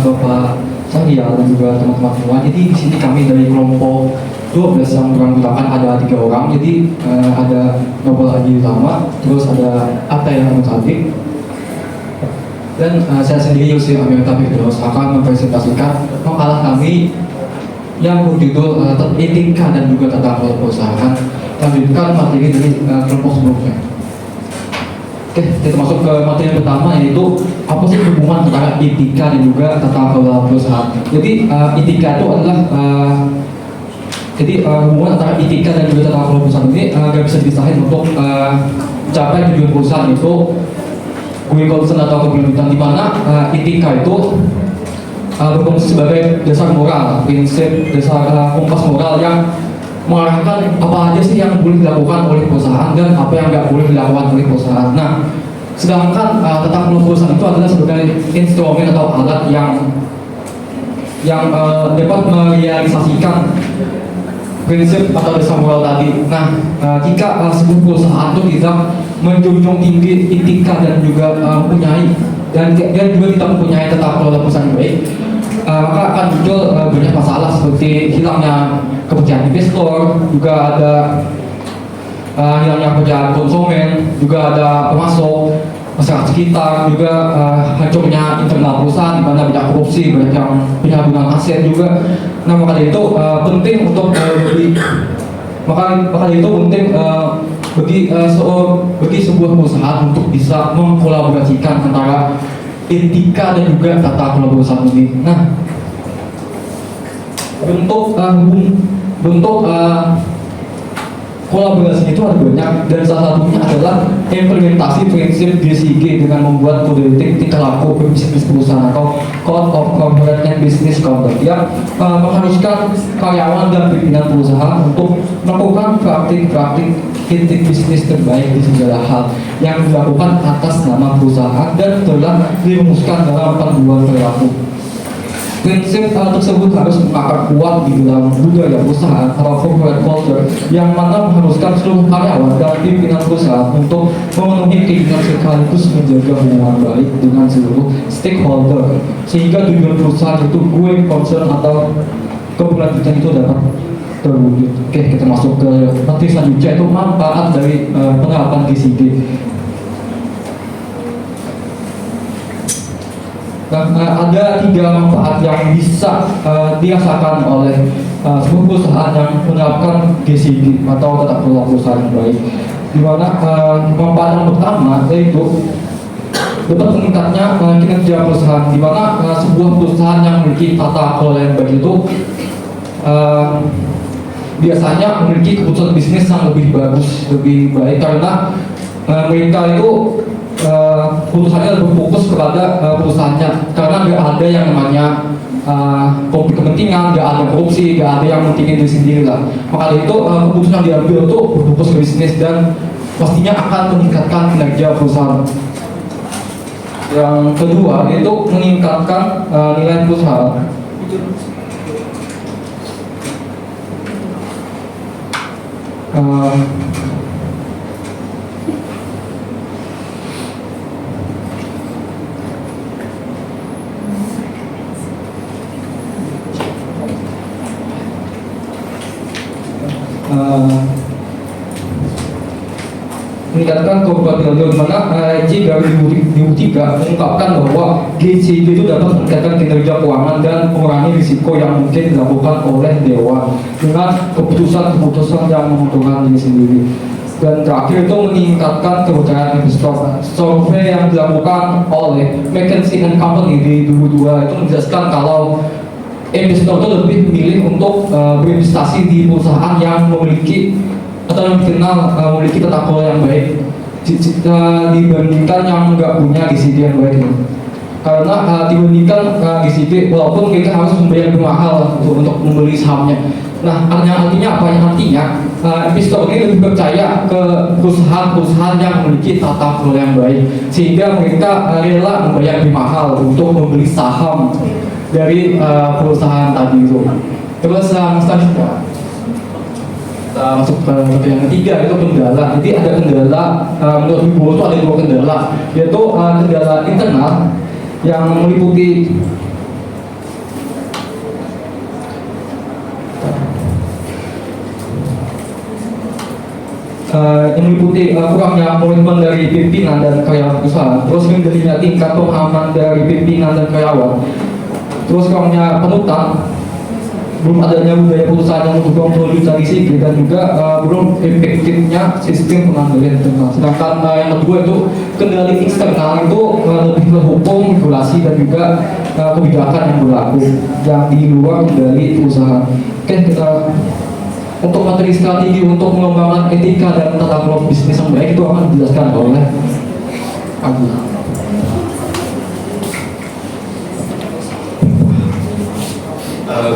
Bapak Sahrial dan juga teman-teman semua. Jadi di sini kami dari kelompok 12 yang beranggotakan ada 3 orang. Jadi ada Nobel Haji Utama, terus ada Atta yang Mutadik, dan saya sendiri Yusri Amirta Firdaus akan mempresentasikan makalah kami yang berjudul etika dan juga tata kelola perusahaan. Lanjutkan materi dari kelompok sebelumnya. Oke, kita masuk ke materi yang pertama, yaitu apa sih hubungan antara etika dan juga tata kelola perusahaan. Jadi etika itu adalah hubungan antara etika dan juga tata kelola perusahaan ini nggak bisa dipisahin untuk mencapai tujuan perusahaan itu going concern atau keberlanjutan, di mana etika itu berfungsi sebagai dasar moral, prinsip, dasar kompas moral yang mengarahkan apa aja sih yang boleh dilakukan oleh perusahaan dan apa yang nggak boleh dilakukan oleh perusahaan. Nah, sedangkan tata kelola perusahaan itu adalah sebagai instrumen atau alat yang dapat merealisasikan prinsip atau dasar moral tadi. Nah, jika sebuah perusahaan itu tidak menjunjung tinggi etika dan juga mempunyai dan juga tidak mempunyai tata kelola perusahaan yang baik, maka akan muncul banyak masalah seperti hilangnya kepercayaan investor, juga ada hilangnya kepercayaan konsumen, juga ada pemasok, masyarakat sekitar, juga hancurnya internal perusahaan di mana banyak korupsi, banyak yang penyalahgunaan aset juga. Nah, maka dari itu penting untuk bagi sebuah perusahaan untuk bisa mengkolaborasikan antara etika dan juga tata kelola perusahaan ini. Nah, bentuk kolaborasi itu ada banyak, dan salah satunya adalah implementasi prinsip GCG dengan membuat kode etik tingkah laku berbisnis perusahaan atau Code of Corporate and Business Conduct yang mengharuskan karyawan dan pimpinan perusahaan untuk melakukan praktik-praktik etik bisnis terbaik di segala hal yang dilakukan atas nama perusahaan dan telah dirumuskan dalam panduan perilaku. Prinsip tersebut harus mengakar kuat di dalam budaya perusahaan atau corporate culture yang mana mengharuskan seluruh karyawan dan pimpinan perusahaan untuk memenuhi keinginan sekaligus menjaga hubungan baik dengan seluruh stakeholder sehingga tujuan perusahaan itu going concern atau keberlanjutan itu dapat terwujud. Oke, kita masuk ke materi selanjutnya, itu manfaat dari penerapan GCG. Nah, ada 3 manfaat yang bisa dirasakan oleh sebuah perusahaan yang menerapkan GCG atau tata kelola perusahaan yang baik. Di mana manfaat yang pertama yaitu dapat meningkatnya kinerja perusahaan, di mana sebuah perusahaan yang memiliki tata kelola yang baik itu biasanya memiliki keputusan bisnis yang lebih bagus, lebih baik, karena mereka itu perusahaannya lebih fokus kepada perusahaannya, karena nggak ada yang namanya konflik kepentingan, nggak ada korupsi, nggak ada yang mentingin diri sendiri lah. Maka dari itu keputusan yang diambil itu berfokus ke bisnis dan pastinya akan meningkatkan kinerja perusahaan. Yang kedua itu meningkatkan nilai perusahaan. Meningkatkan compatibility, mana IC dari 2003 mengungkapkan bahwa GCG itu dapat meningkatkan kinerja keuangan dan mengurangi risiko yang mungkin dilakukan oleh dewan dengan keputusan-keputusan yang menguntungkan diri sendiri. Dan terakhir itu meningkatkan kepercayaan investor. Survei yang dilakukan oleh McKinsey & Company di 2002 itu menjelaskan kalau investor itu lebih memilih untuk berinvestasi di perusahaan yang memiliki atau yang dikenal memiliki tata kelola yang baik dibandingkan yang nggak punya GCG yang baik. Karena dibandingkan GCG, walaupun mereka harus membayar lebih mahal untuk membeli sahamnya. Nah, artinya apa? Artinya investor ini lebih percaya ke perusahaan-perusahaan yang memiliki tata kelola yang baik, sehingga mereka rela membayar lebih mahal untuk membeli saham dari perusahaan tadi itu. Terus selanjutnya masuk ke yang ketiga, itu kendala. Jadi ada kendala, menurut Ibu itu ada 2 kendala, yaitu kendala internal yang meliputi yang meliputi kurangnya komitmen dari pimpinan dan karyawan perusahaan, terus minimnya tingkat pemahaman dari pimpinan dan karyawan, terus kurangnya penutang, belum adanya budaya perusahaan yang mendukung produksi disiplin, dan juga belum efektifnya sistem pengendalian internal. Sedangkan yang kedua itu kendali eksternal itu lebih ke hukum, regulasi, dan juga kebijakan yang berlaku yang di luar kendali perusahaan. Oke, kita untuk materi strategi untuk mengembangkan etika dan tata kelola bisnis yang baik itu akan dijelaskan oleh Agus.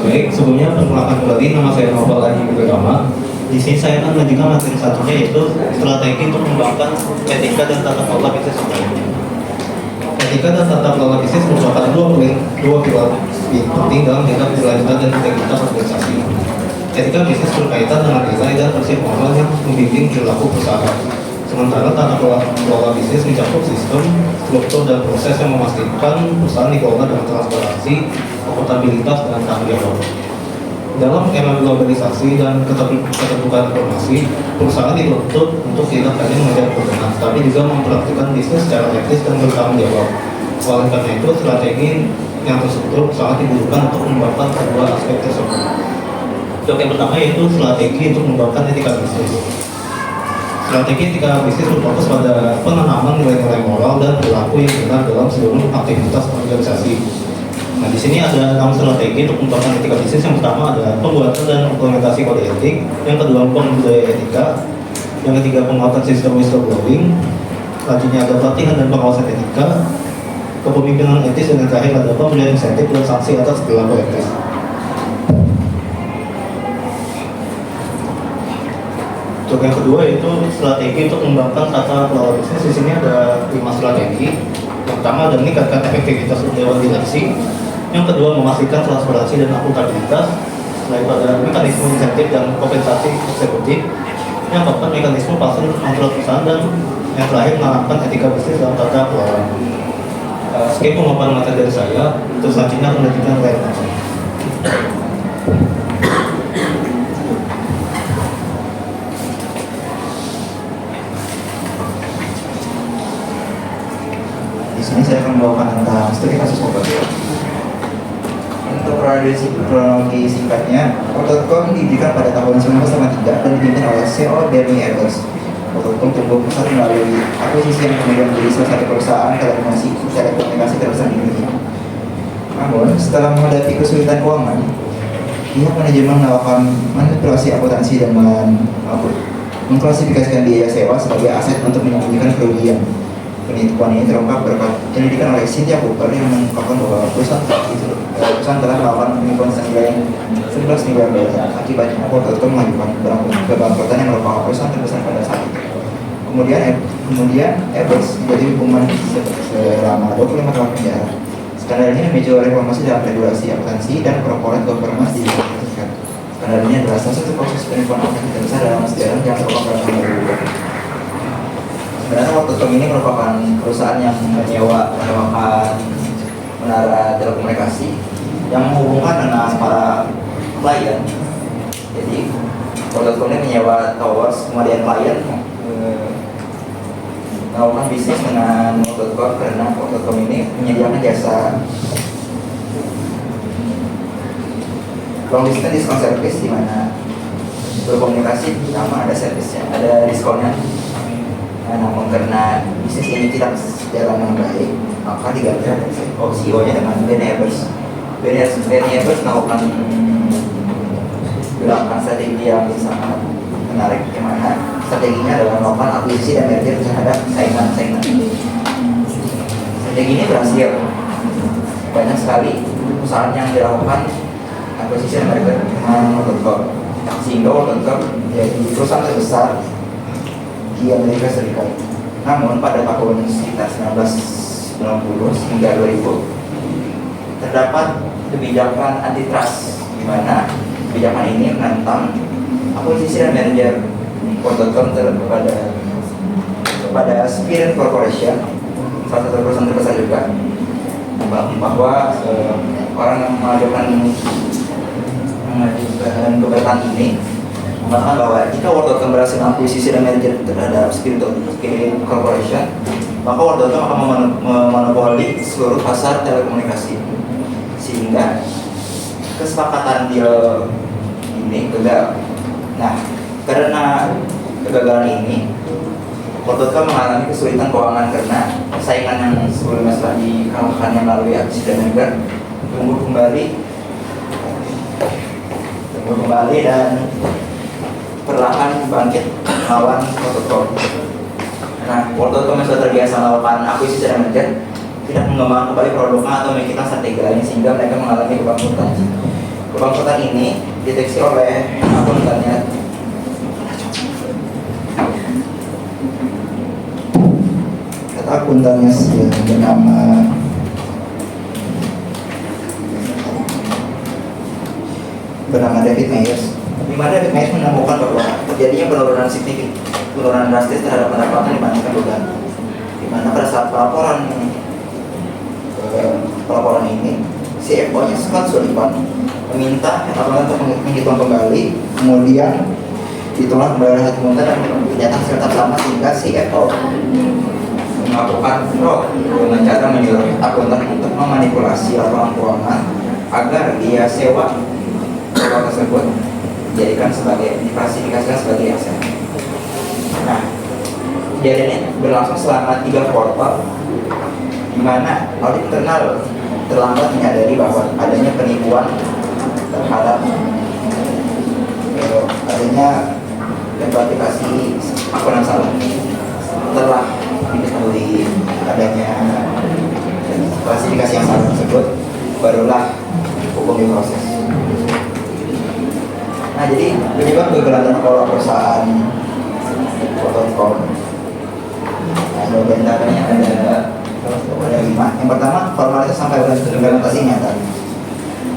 Baik, sebelumnya perkenalkan kembali, nama saya Novel Adi Bergama. Di sini saya akan melanjutkan materi satunya, yaitu strategi untuk mengembangkan etika dan tata kelola bisnis yang baik. Etika dan tata kelola bisnis merupakan dua pilar penting dalam tingkat keberlanjutan dan integritas organisasi. Etika bisnis berkaitan dengan nilai dan prinsip moral yang membimbing perilaku perusahaan. Sementara tata kelola bisnis mencakup sistem, struktur, dan proses yang memastikan perusahaan dikelola dengan transparansi, akuntabilitas, dan tanggung jawab. Dalam era globalisasi dan keterbukaan informasi, perusahaan dituntut untuk tidak hanya mengejar keuntungan, tapi juga mempraktikkan bisnis secara etis dan bertanggung jawab. Oleh karena itu, strategi yang terstruktur sangat dibutuhkan untuk mengembangkan kedua aspek tersebut. Untuk yang pertama yaitu strategi untuk mengembangkan etika bisnis. Strategi etika bisnis berfokus pada penanaman nilai-nilai moral dan perilaku yang benar dalam seluruh aktivitas organisasi. Nah, di sini ada 6 strategi untuk mengembangkan etika bisnis. Yang pertama ada pembuatan dan implementasi kode etik, yang kedua pembudaya etika, yang ketiga penguatan sistem whistleblowing, selanjutnya ada pelatihan dan pengawasan etika, kepemimpinan etis, dan yang terakhir ada pemberian insentif dan sanksi atas perilaku etis. Untuk yang kedua yaitu strategi untuk mengembangkan tata kelola bisnis. Di sini ada 5 strategi. Yang pertama adalah meningkatkan efektivitas dewan direksi. Yang kedua memastikan transparansi dan akuntabilitas. Setelah itu ada mekanisme insentif dan kompensasi eksekutif. Yang keempat mekanisme pasar kontrol perusahaan, dan yang terakhir menerapkan etika bisnis dalam tata kelola. Skip pemaparan materi dari saya. Terus selanjutnya akan dilanjutkan oleh Ini saya akan membawakan tentang studi kasus Kopernik. Untuk kronologi singkatnya, World.com didirikan pada tahun 1993 dan dipimpin oleh CEO Bernie Ebbers. World.com tumbuh pesat melalui akuisisi yang kemudian menjadi salah satu perusahaan telekomunikasi terbesar di dunia. Namun, setelah menghadapi kesulitan keuangan, pihak manajemen melakukan manipulasi akuntansi dan mengklasifikasikan biaya sewa sebagai aset untuk menyembunyikan kerugian. Penipuan ini terungkap berkat penyelidikan oleh Cynthia Cooper yang mengungkapkan bahwa perusahaan telah melakukan penipuan senilai $11 miliar. Akibatnya, World.com mengajukan kebangkrutan yang merupakan perusahaan terbesar pada saat itu. Kemudian Ebbers menjadi hukuman selama 25 tahun penjara. Skandal ini memicu reformasi dalam regulasi akuntansi dan corporate governance di Amerika Serikat. Skandal ini adalah salah satu proses penipuan akuntansi terbesar dalam sejarah yang terungkap pada tahun 2020. Sebenarnya World.com ini merupakan perusahaan yang menyewakan menara telekomunikasi yang menghubungkan dengan para klien. Jadi World.com ini menyewa towers, kemudian klien melakukan bisnis dengan World.com karena World.com ini menyediakan jasa long distance discount service, di mana berkomunikasi sama ada servisnya, ada diskonnya. Namun karena bisnis ini tidak jalan dengan baik, maka diganti CEO-nya dengan Bernie Ebbers. Bernie Ebbers melakukan gerakan strategi yang sangat menarik, di mana strateginya adalah melakukan akuisisi dan merger terhadap saingan. Strategi ini berhasil. Banyak sekali perusahaan yang dilakukan akuisisi dan merger dengan World.com, sehingga World.com menjadi perusahaan terbesar di Amerika Serikat. Namun pada tahun sekitar 1990 hingga 2000 terdapat kebijakan antitrust, di mana kebijakan ini menentang akuisisi dan merger World.com kepada Spirit Corporation, salah satu perusahaan terbesar juga, bahwa orang yang mengajukan gugatan ini mengatakan bahwa jika Word.com berhasil mengakuisisi dan merger terhadap Spirit Corporation, maka Word.com akan memonopoli seluruh pasar telekomunikasi, sehingga kesepakatan deal ini gagal. Nah, karena kegagalan ini, Word.com mengalami kesulitan keuangan karena saingan yang sebelumnya telah dikalahkannya melalui aksi dan merger tumbuh kembali dan perlahan bangkit melawan Word.com. Nah, Word.com yang sudah terbiasa melakukan akuisisi dan merger tidak mengembangkan kembali produknya atau memikirkan strategi lain, sehingga mereka mengalami kebangkrutan. Kebangkrutan ini dideteksi oleh akuntannya bernama David Myers, di mana David Myers menemukan bahwa terjadinya penurunan drastis terhadap pendapatan dibandingkan bulan, di mana pada saat pelaporan ini CFO-nya Scott Sullivan meminta akuntan untuk menghitung kembali, kemudian ditulang kembali hasil akuntan dan ternyata hasil tetap sama, sehingga CFO melakukan fraud dengan cara menyuruh akuntan untuk memanipulasi laporan keuangan agar dia sewa produk tersebut diklasifikasikan sebagai aset. Nah, kejadian ini berlangsung selama 3 kuartal, di mana audit internal terlambat menyadari bahwa adanya penipuan terhadap adanya klasifikasi akun yang salah. Setelah diketahui adanya klasifikasi yang salah tersebut, barulah hukum diproses. Nah, jadi penyebab kegagalan pola perusahaan Word.com ada bentaranya ada 5. Yang pertama, formalitas sampai implementasi nyata.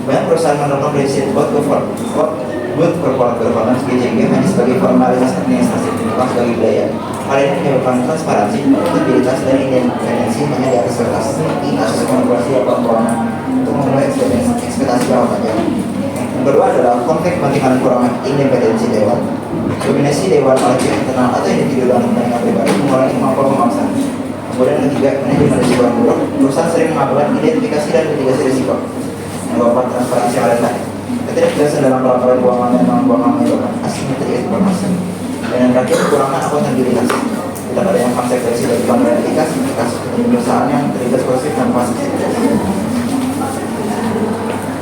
Banyak perusahaan menolak prinsip good corporate governance (GCG) hanya sebagai formalitas administrasi, bukan sebagai budaya. Hal ini menyebabkan transparansi, akuntabilitas, dan independensi hanya di atas kertas. Ini kasus manipulasi laporan keuangan untuk memenuhi ekspektasi jangka panjang. Yang kedua adalah konflik kepentingan kurang independensi dewan. Dominasi dewan oleh pihak internal atau individu dalam kepentingan pribadi mengurangi kemampuan pemaksaan. Kemudian yang ketiga, manajemen risiko yang buruk. Perusahaan sering mengabaikan identifikasi dan mitigasi risiko, menyebabkan transparansi yang rendah. Ketidakjelasan dalam pelaporan keuangan dan membuang menyebabkan asimetri informasi. Dan yang terakhir, kekurangan akuntabilitas. Tidak ada yang konsekuensi dari verifikasi kasus perusahaan yang terlibat korupsi tanpa aktivitas.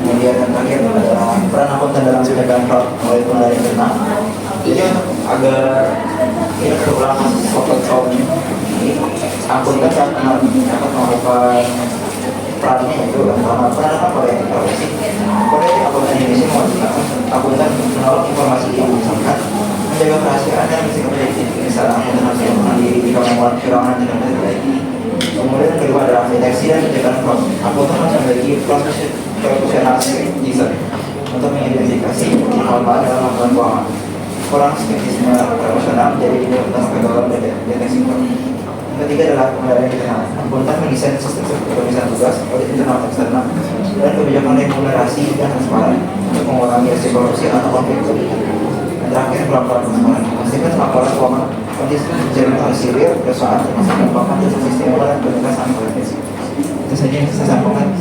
Kemudian yang terakhir adalah peran akuntan dalam pencegahan fraud melalui pengendalian internal. Jadi agar tidak terulang kasus Word.com ini, akuntan dapat melakukan perannya, yaitu peran kode etik profesi. Kode etik akuntan Indonesia mewajibkan akuntan menolak informasi yang menyesatkan, menjaga kerahasiaan dan risiko prediktif. Misalnya akuntan harus melakukan diri jika membuat kecurangan tidak diperbaiki. Kemudian yang kedua adalah deteksi dan pencegahan fraud. Akuntan harus memiliki profesional design untuk mengidentifikasi kesalahan dalam laporan keuangan. Kurang skeptisme profesional menjadi utama kegagalan deteksi fraud. Yang ketiga adalah pengendalian internal. Akuntan mendesain sistem pemeriksaan tugas, audit internal dan eksternal, dan kebijakan remunerasi dan transparan untuk mengurangi risiko korupsi atau konflik kepentingan. Dan terakhir, pelaporan keuangan. Memastikan laporan keuangan konsisten menjamin hasil perusahaan termasuk mengembangkan sistem dan penjelasan kompetensi. Itu saja yang saya sampaikan.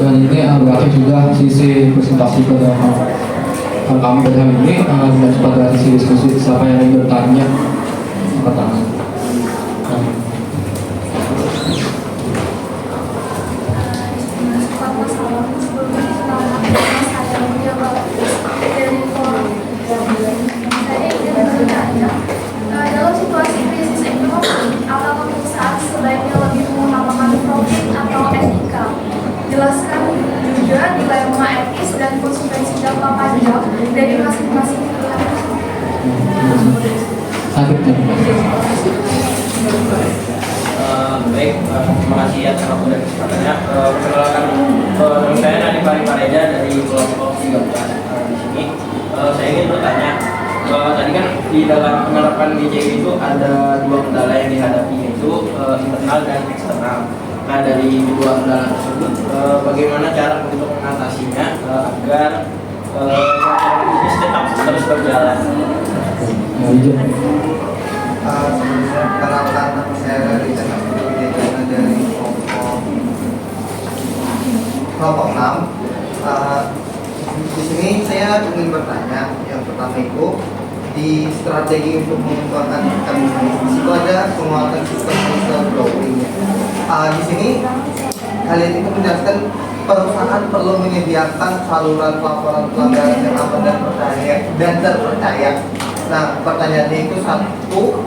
Dan ini berakhir juga sisi presentasi pada kami pada hari ini. Dan pada sisi diskusi, siapa yang ingin bertanya, angkat tangan. Dalam situasi krisis ekonomi, apakah perusahaan sebaiknya lebih mengutamakan profit atau etika? Jelaskan juga dilema etis dan konsekuensi jangka panjang dari masing-masing pilihan. Baik, terima kasih atas waktu dan kesempatannya. Perkenalkan, saya Nadi Pareda dari kelompok 13 di sini. Saya ingin bertanya, tadi kan di dalam penerapan GCG itu ada 2 kendala yang dihadapi, yaitu internal dan eksternal. Nah, dari kedua kendala tersebut, bagaimana cara untuk mengatasinya agar bisnis tetap terus berjalan? Sebelumnya kenalkan nama saya Richard Abdul Wijaya dari kelompok 6. Di sini saya ingin bertanya, yang pertama itu di strategi untuk mengembangkan bisnis itu ada penguatan sistem whistleblowing. Di sini kalian itu menjelaskan perusahaan perlu menyediakan saluran laporan pelanggaran yang aman dan terpercaya. Nah, pertanyaannya itu satu,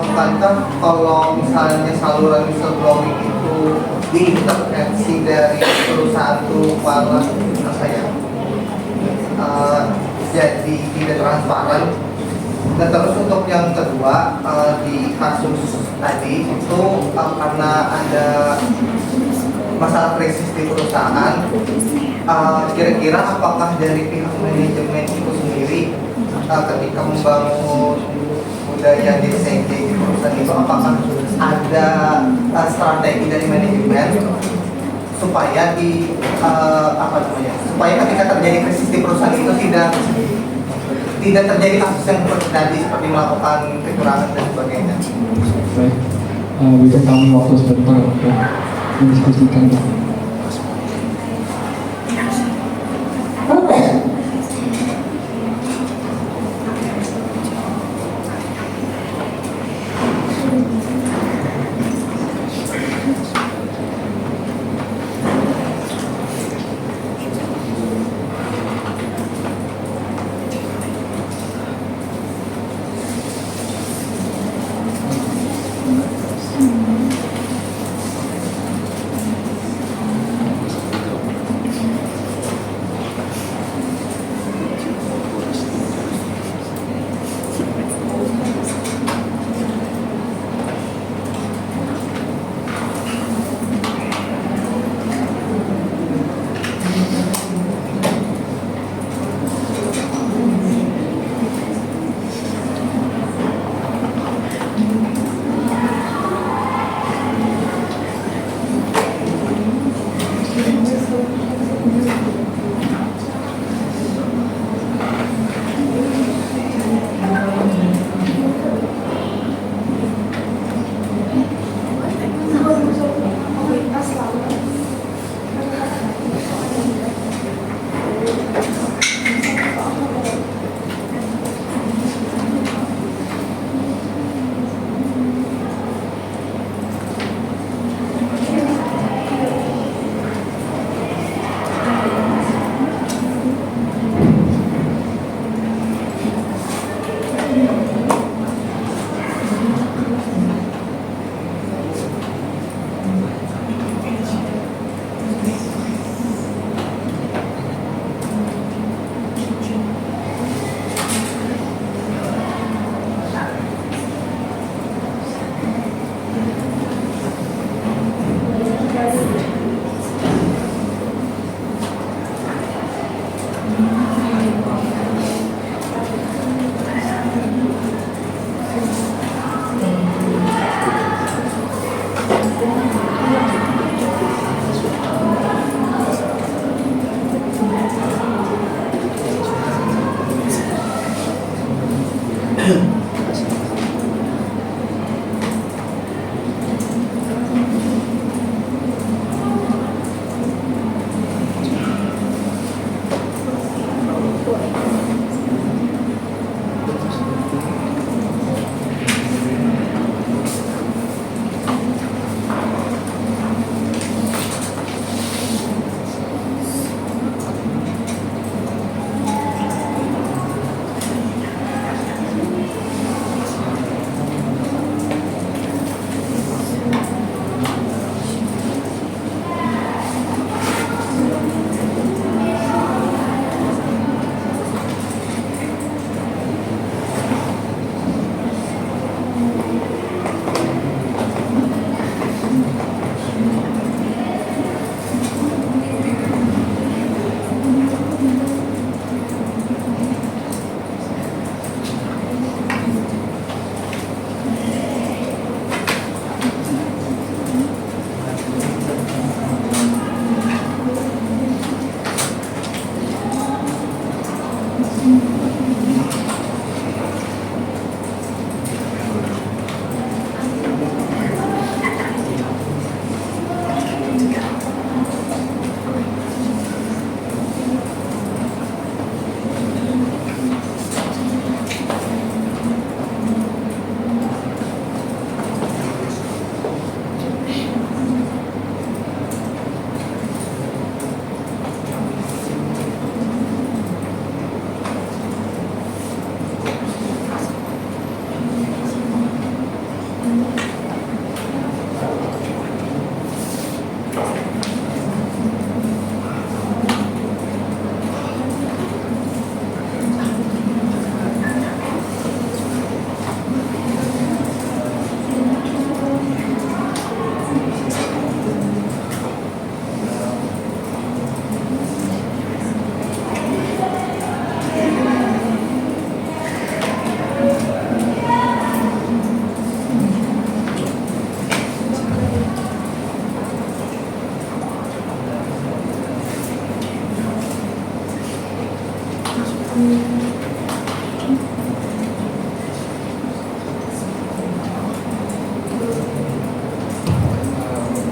bukankah kalau misalnya saluran whistleblowing itu diintervensi dari perusahaan itu malah saya jadi tidak transparan. Dan terus untuk yang kedua, di kasus tadi itu karena ada masalah krisis di perusahaan, kira-kira apakah dari pihak manajemen itu sendiri ketika membangun budaya DCG di perusahaan itu, apakah ada strategi dari manajemen supaya supaya ketika terjadi krisis di perusahaan itu tidak terjadi kasus yang terjadi seperti melakukan kecurangan dan sebagainya. Baik, berikan kami waktu sebentar untuk mendiskusikan.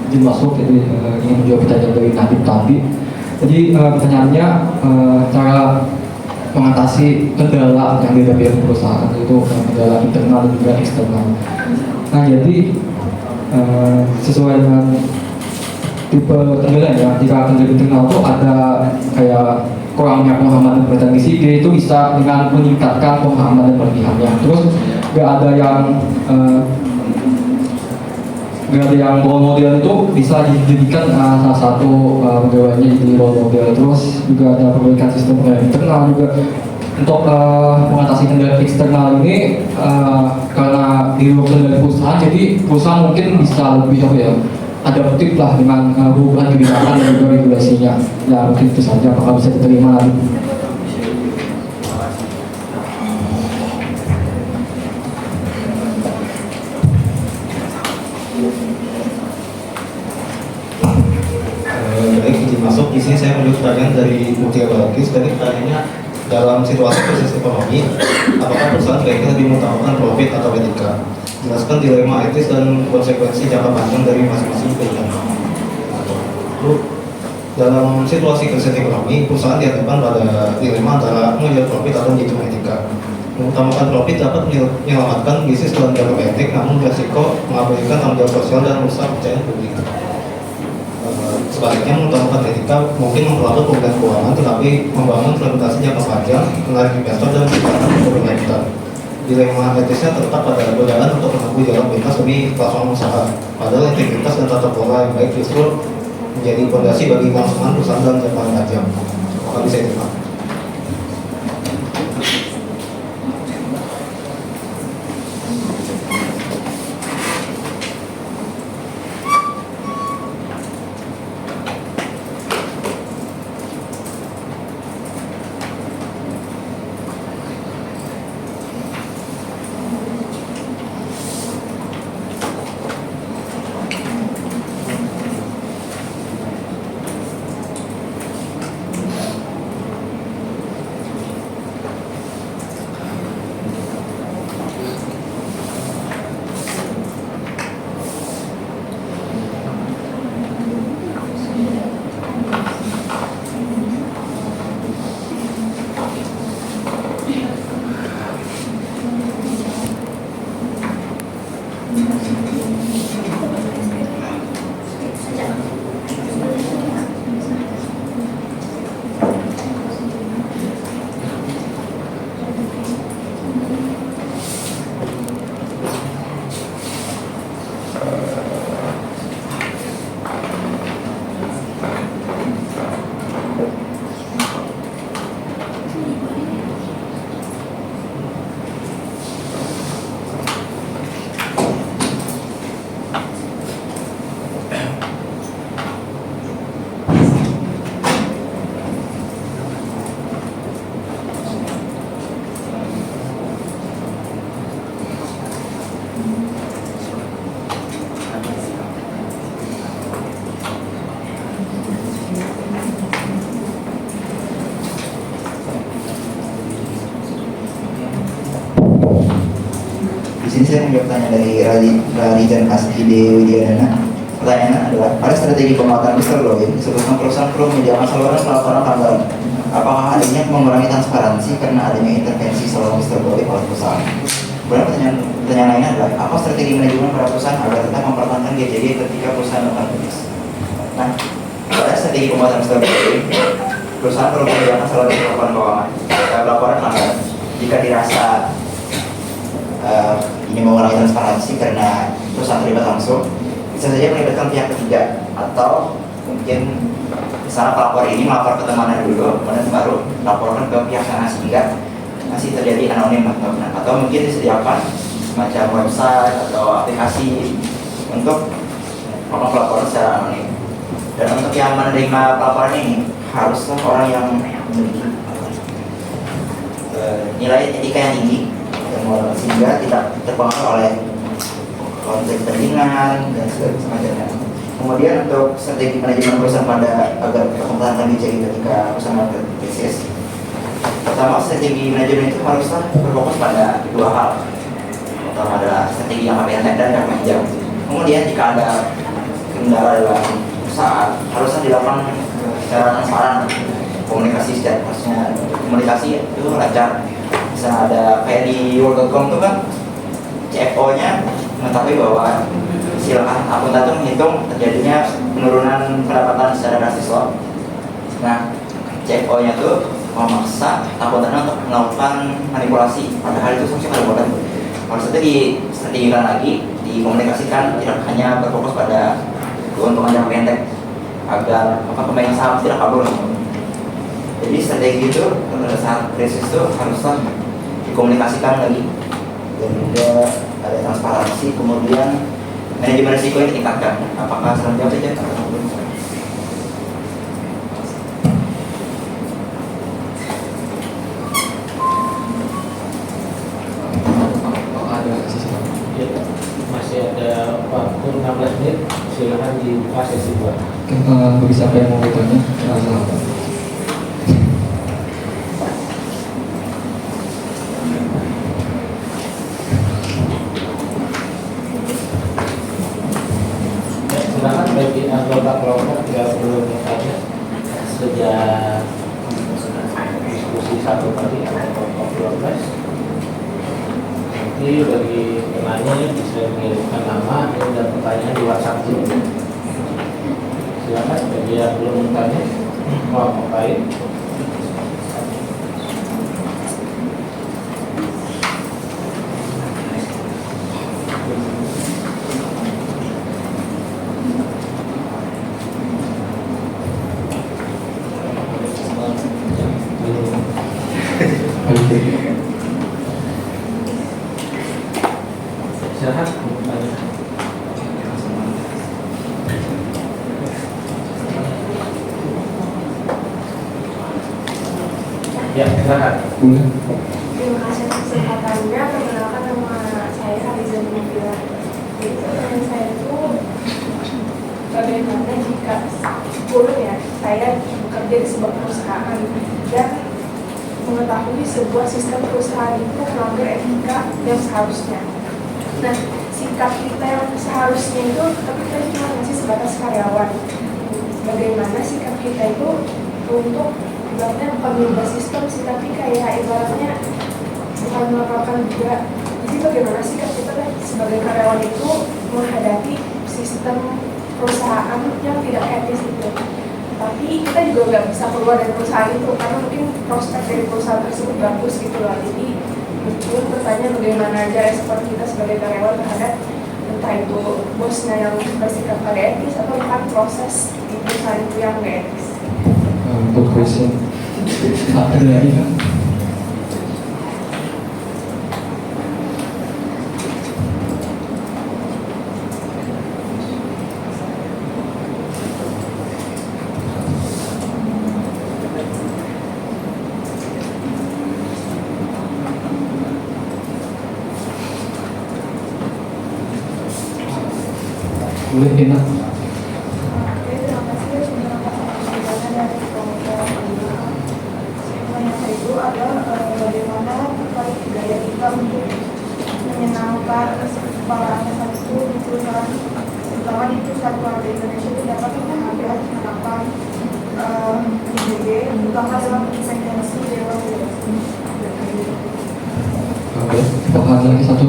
izin masuk, jadi ingin menjawab pertanyaan dari Nadiem tadi. Jadi pertanyaannya cara mengatasi kendala yang dihadapi perusahaan, itu kendala internal dan juga eksternal. Nah, jadi sesuai dengan tipe kendala ya, jika kendala internal itu ada kayak kurangnya pemahaman dan pengetahuan di SIG, itu bisa dengan meningkatkan pemahaman dan pelatihannya. Terus gak ada yang role model itu bisa dijadikan salah satu pegawainya jadi role model. Terus juga ada perbaikan sistem internal juga untuk mengatasi kendala eksternal ini, karena di luar kendala perusahaan, jadi perusahaan mungkin bisa lebih adaptif lah dengan perubahan kebijakan dan juga regulasinya. Ya mungkin itu saja, apakah bisa diterima lagi? Baik, izin masuk. Di sini saya menjawab pertanyaan dari Mutia Balkis. Tadi pertanyaannya, dalam situasi krisis ekonomi, apakah perusahaan sebaiknya lebih mengutamakan profit atau etika? Jelaskan dilema etis dan konsekuensi jangka panjang dari masing-masing pilihan. Lalu, dalam situasi krisis ekonomi, perusahaan dihadapkan pada dilema antara mengejar profit atau menjunjung etika. Mengutamakan profit dapat menyelamatkan bisnis dalam jangka pendek, namun beresiko mengabaikan tanggung jawab sosial dan merusak kepercayaan publik. Sebaliknya, mengutamakan etika mungkin memperlambat pemulihan keuangan, tetapi membangun reputasi jangka panjang, menarik investor dan menciptakan keberlanjutan. Dilema etisnya terletak pada godaan untuk menempuh jalan pintas demi platform usaha. Padahal integritas dan tata kelola yang baik justru menjadi fondasi bagi kelangsungan perusahaan dalam jangka panjang. Apakah bisa diterima? Di sini saya menjawab pertanyaan dari Radijan Asdi Widiadana. Pertanyaannya adalah, pada strategi penguatan whistleblowing disebutkan perusahaan perlu menyediakan saluran pelaporan pelanggaran. Apakah adanya mengurangi transparansi karena adanya intervensi saluran whistleblowing oleh perusahaan? Kemudian pertanyaan lainnya adalah, apa strategi manajemen pada perusahaan agar tetap mempertahankan GJG ketika perusahaan melakukan bisnis? Nah, pada strategi penguatan whistleblowing, perusahaan perlu menyediakan saluran pelaporan keuangan, pelaporan pelanggaran. Jika dirasa ini mengurangi transparansi karena perusahaan terlibat langsung, bisa saja melibatkan pihak ketiga, atau mungkin misalnya pelapor ini melapor ke temannya dulu, kemudian baru laporkan ke pihak sana sehingga masih terjadi anonim atau mungkin disediakan semacam website atau aplikasi untuk melakukan pelaporan secara anonim. Dan untuk yang menerima pelaporan ini haruslah orang yang memiliki nilai etika yang tinggi, sehingga tidak terpengaruh oleh konflik kepentingan dan segala semacamnya. Kemudian untuk strategi manajemen perusahaan pada agar mempertahankan GJG ketika perusahaan melakukan krisis, pertama, strategi manajemen itu haruslah berfokus pada dua hal. Pertama adalah strategi jangka pendek dan jangka panjang. Kemudian jika ada kendala dalam perusahaan harusnya dilakukan secara transparan, komunikasi harusnya komunikasi itu lancar. Misalnya ada kayak di World.com itu kan CFO-nya mengetahui bahwa silakan akuntan itu menghitung terjadinya penurunan pendapatan secara drastis loh. Nah, CFO-nya tuh memaksa akuntan untuk melakukan manipulasi, padahal itu seharusnya nggak boleh. Maksudnya distrategikan lagi, dikomunikasikan, tidak hanya berfokus pada keuntungan jangka pendek agar pemegang saham tidak kabur. Jadi strategi itu pada saat krisis itu harusnya dikomunikasikan lagi dan juga ada transparansi, kemudian manajemen risiko yang ditingkatkan. Apakah selanjutnya saja atau belum? Masih ada waktu 16 menit, silahkan dibuka sesi 2. Bagi siapa yang mau bertanya, silakan. Silakan bagi anggota kelompok yang belum bertanya sejak diskusi 1 tadi atau kelompok 12. Nanti bagi penanya bisa mengirimkan nama dan pertanyaan di WhatsApp dulu. Silakan bagi yang belum bertanya kelompok lain. Silakan bertanya. Ya, silakan. Boleh. Terima kasih atas kesempatannya. Perkenalkan nama saya Hariza Nubila. Jadi pertanyaan saya itu bagaimana jika sebelumnya saya bekerja di sebuah perusahaan dan mengetahui sebuah sistem perusahaan itu melanggar etika yang seharusnya. Nah, sikap kita yang seharusnya itu tapi kita cuma masih sebatas karyawan. Bagaimana sikap kita itu untuk ibaratnya bukan merubah sistem sih, tapi kayak ibaratnya bukan melakukan juga. Jadi bagaimana sikap kita sebagai karyawan itu menghadapi sistem perusahaan yang tidak etis itu. Tapi kita juga nggak bisa keluar dari perusahaan itu karena mungkin prospek dari perusahaan tersebut bagus gitu loh. Jadi mungkin bertanya bagaimana aja respon kita sebagai karyawan terhadap entah itu bosnya yang bersikap tidak etis atau bahkan proses di perusahaan itu yang nggak etis. Good question. Ada lagi kan? Boleh enak. Oke, terima kasih sudah menyampaikan dari kelompok ini. Pertanyaan saya itu adalah bagaimana terkait gaya kita untuk menyenangkan kepala atasan itu di perusahaan, terutama di perusahaan keluarga Indonesia itu dapat mengambil harapan IBG, terutama dalam independensi dewan. Oke, ada lagi satu.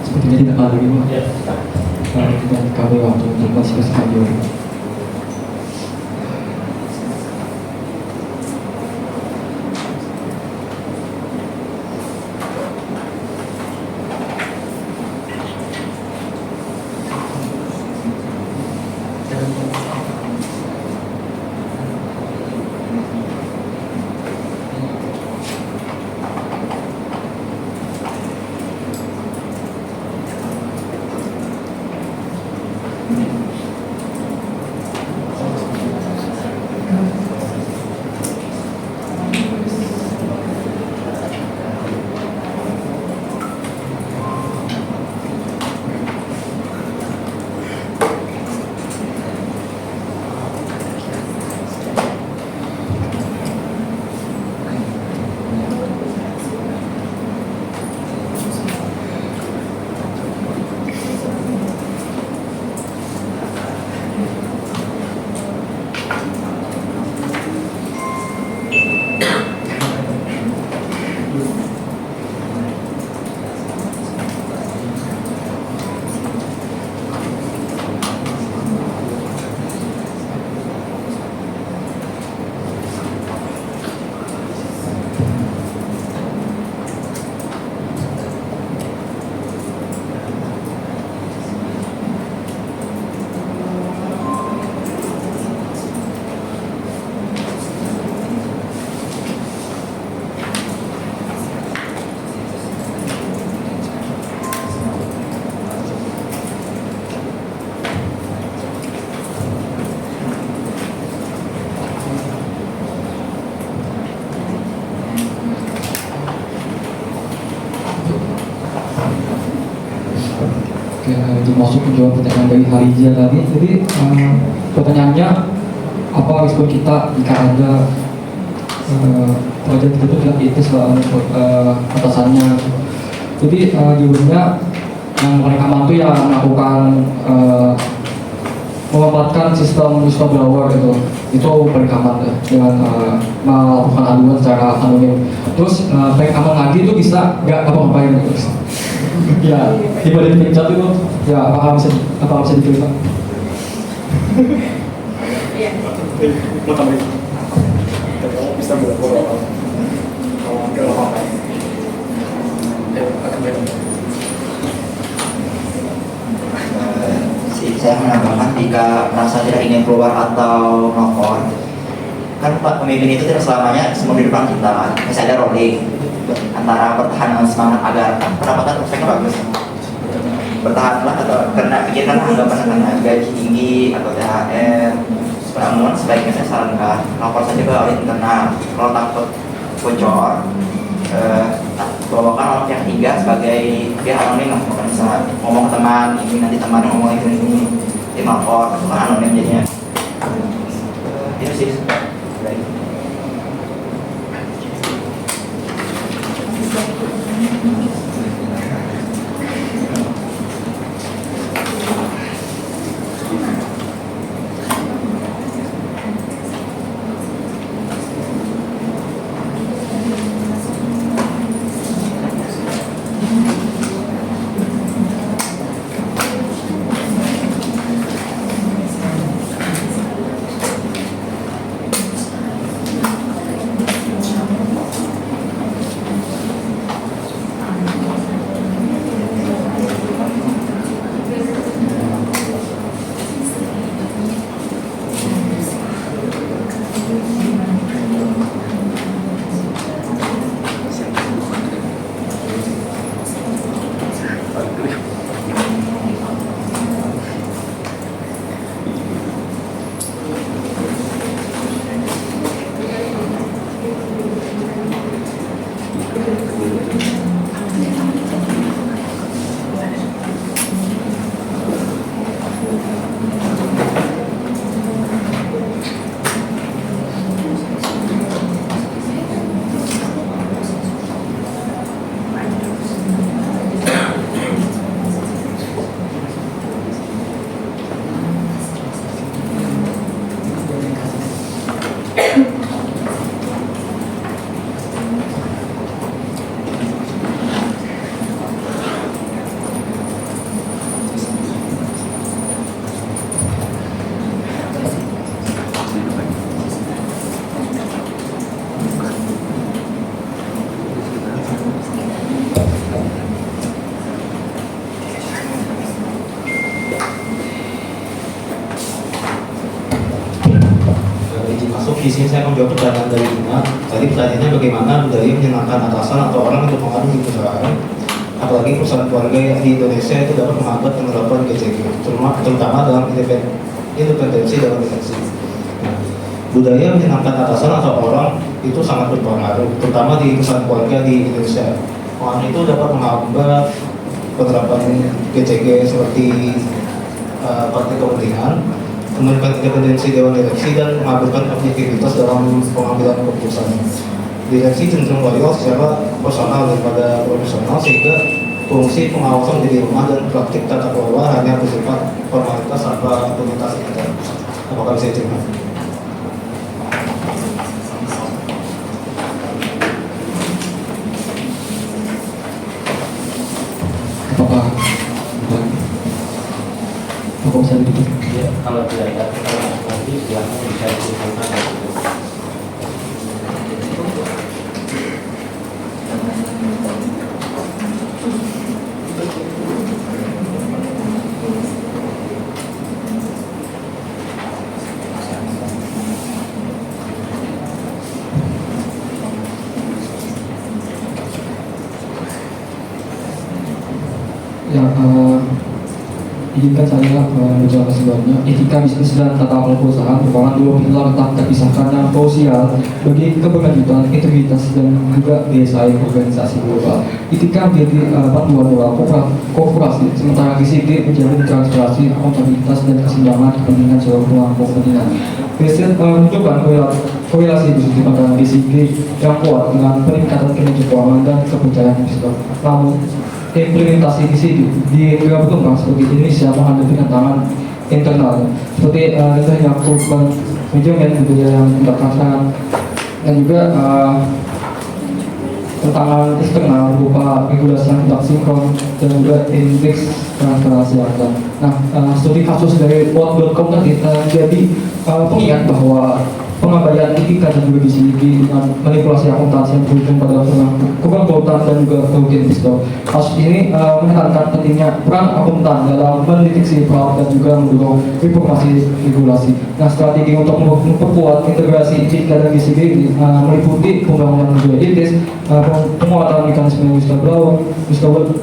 Sepertinya tidak ada lagi, Pak. Ya, Dan kami waktu untuk masuk ke stadion. Oke, untuk masuk menjawab pertanyaan dari Harijah tadi. Jadi pertanyaannya, apa respon kita jika ada pekerjaan kita itu tidak etis atasannya? Jadi jawabannya yang paling aman itu ya melakukan memanfaatkan sistem whistleblower gitu. Itu paling aman ya, dengan melakukan aduan secara anonim. Terus paling aman lagi itu bisa nggak apa-apain gitu. Ya, tiba di pencet itu ya apakah bisa diterima? Saya menambahkan jika merasa tidak ingin keluar atau melapor, kan Pak pemimpin itu tidak selamanya semua di depan kita kan, masih ada rolling antara bertahan dengan semangat agar pendapatan prospeknya bagus, bertahanlah atau karena pikirkan anggapan karena gaji tinggi atau THR. Namun sebaiknya saya sarankan lapor saja ke audit internal. Kalau takut bocor, bawakan orang pihak ketiga sebagai pihak anonim lah. Bukan bisa ngomong ke teman, ini nanti teman ngomong ini, dia lapor, itu kan anonim jadinya. Itu sih. Di sini saya menjawab pertanyaan dari Ina. Tadi pertanyaannya bagaimana budaya menyenangkan atasan atau orang untuk mengadu di perusahaan, apalagi perusahaan keluarga yang di Indonesia itu dapat menghambat penerapan GCG, terutama dalam independensi dalam deteksi. Nah, budaya menyenangkan atasan atau orang itu sangat berpengaruh, terutama di perusahaan keluarga di Indonesia. Orang itu dapat menghambat penerapan GCG seperti partai kepentingan, menurunkan independensi Dewan Direksi dan mengaburkan objektivitas dalam pengambilan keputusan. Direksi cenderung loyal secara personal daripada profesional, sehingga fungsi pengawasan menjadi lemah dan praktik tata kelola hanya bersifat formalitas tanpa implementasi nyata. Apakah bisa diterima? Apakah bisa begitu? Ya, kalau tidak ada pertanyaan lagi, silahkan bisa disampaikan. Ya, izinkan saya menjelaskan sebelumnya. Etika bisnis dan tata kelola perusahaan merupakan dua pilar tak terpisahkan yang krusial bagi keberlanjutan, integritas dan juga DSI organisasi global. Etika menjadi panduan moral korporasi, sementara GCG menjamin transparansi, akuntabilitas dan keseimbangan kepentingan seluruh pemangku kepentingan. Riset menunjukkan korelasi positif antara GCG yang kuat dengan peningkatan kinerja keuangan dan kepercayaan investor. Namun implementasi di negara berkembang seperti Indonesia menghadapi tantangan internal seperti indahnya perubahan manajemen budaya yang tidak transparan dan juga tantangan eksternal berupa regulasi yang tidak sinkron dan juga indeks transparansi harga. Nah, studi kasus dari World.com tadi jadi pengingat bahwa pengabaian etika dan juga GCG dengan manipulasi akuntansi yang berujung pada kebangkrutan dan juga kerugian investor. Kasus ini menekankan pentingnya peran akuntan dalam mendeteksi fraud dan juga mendorong reformasi regulasi. Nah, strategi untuk memperkuat integrasi etika dan GCG ini meliputi pembangunan budaya etis, penguatan mekanisme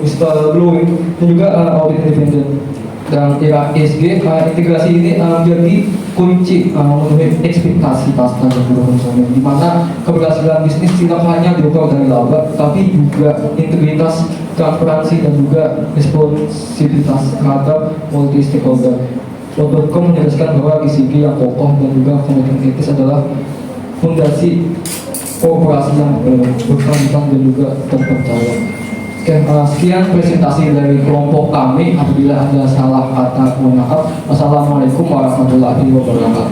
whistleblowing dan juga audit independen. Dan era ESG integrasi ini menjadi kunci memenuhi ekspektasi pasar dan juga konsumen, di mana keberhasilan bisnis tidak hanya diukur dari laba, tapi juga integritas, transparansi dan juga responsibilitas terhadap multi stakeholder. World.com menjelaskan bahwa ESG yang kokoh dan juga komitmen etis adalah fondasi korporasi yang berkelanjutan dan juga terpercaya. Oke, sekian presentasi dari kelompok kami. Apabila ada salah kata, mohon maaf. Wassalamualaikum warahmatullahi wabarakatuh.